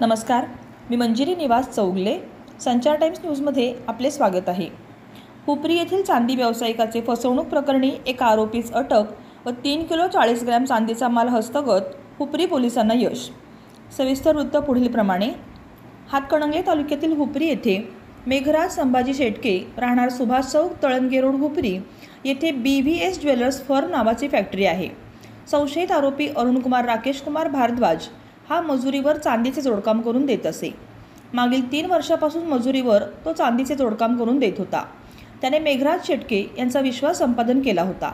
नमस्कार, मी मंजिरी निवास चौगले. संचार टाइम्स न्यूजमध्ये आपले स्वागत आहे. हुपरी येथील चांदी व्यावसायिकाचे फसवणूक प्रकरणी एका आरोपीस अटक व 3 किलो 40 ग्रॅम चांदीचा माल हस्तगत. हुपरी पोलिसांना यश. सविस्तर वृत्त पुढीलप्रमाणे. हातकणंगले तालुक्यातील हुपरी येथे मेघराज संभाजी शेटके राहणार सुभाष चौक तळणगे रोड हुपरी येथे BVS ज्वेलर्स फर नावाची फॅक्टरी आहे. संशयित आरोपी अरुणकुमार राकेश कुमार भारद्वाज हा मजुरीवर चांदीचे जोडकाम करून देत असे. मागील 3 वर्षापासून मजुरीवर तो चांदीचे जोडकाम करून देत होता. त्याने मेघराज शेटके यांचा विश्वास संपादन केला होता.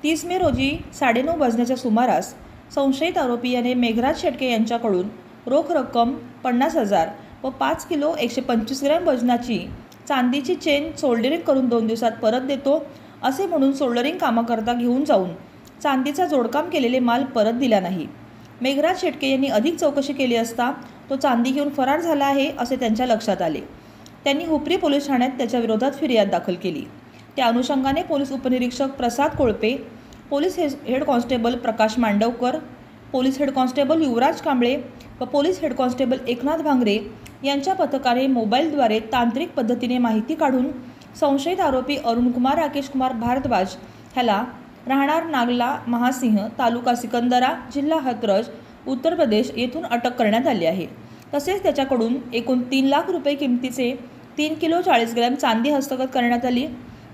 30 मे रोजी 9:30 वाजण्याच्या सुमारास संशयित आरोपी याने मेघराज शेटके यांच्याकडून रोख रक्कम 50,000 व 5 किलो 125 ग्रॅम वजनाची चांदीची चेन सोल्डरिंग करून 2 दिवसात परत देतो असे म्हणून सोल्डरिंग कामाकरता घेऊन जाऊन चांदीचा जोडकाम केलेले माल परत दिला नाही. मेघराज शेटके यांनी अधिक चौकशी केली असता तो चांदी घेऊन फरार झाला आहे असे त्यांच्या लक्षात आले. त्यांनी हुपरी पोलीस ठाण्यात त्याच्या विरोधात फिर्याद दाखल केली. त्या अनुषंगाने पोलीस उपनिरीक्षक Prasad Kolpe, police head constable Prakash Mandavkar, police head constable Yuvraj Kamble व police head constable Eknath Bhangre यांच्या पथकाने मोबाईलद्वारे तांत्रिक पद्धतीने माहिती काढून संशयित आरोपी अरुणकुमार राकेश कुमार भारद्वाज ह्याला राहणार नागला महासिंह, तालुका सिकंदरा, जिल्हा हथरस, उत्तर प्रदेश येथून अटक करण्यात आली आहे. तसेच त्याच्याकडून एकूण 3 लाख रुपये किमतीचे 3 किलो 40 ग्रॅम चांदी हस्तगत करण्यात आली.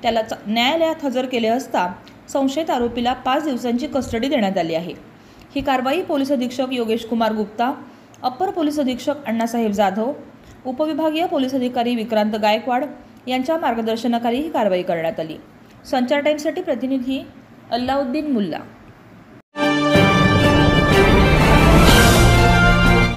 त्याला न्यायालयात हजर केले असता संशयित आरोपीला 5 दिवसांची कस्टडी देण्यात आली आहे. ही कारवाई पोलीस अधीक्षक योगेश कुमार गुप्ता, अप्पर पोलीस अधीक्षक अण्णासाहेब जाधव, उपविभागीय पोलीस अधिकारी विक्रांत गायकवाड यांच्या मार्गदर्शनाखाली ही कारवाई करण्यात आली. संचार टाइम्ससाठी प्रतिनिधी अल्लाउद्दीन मुल्ला.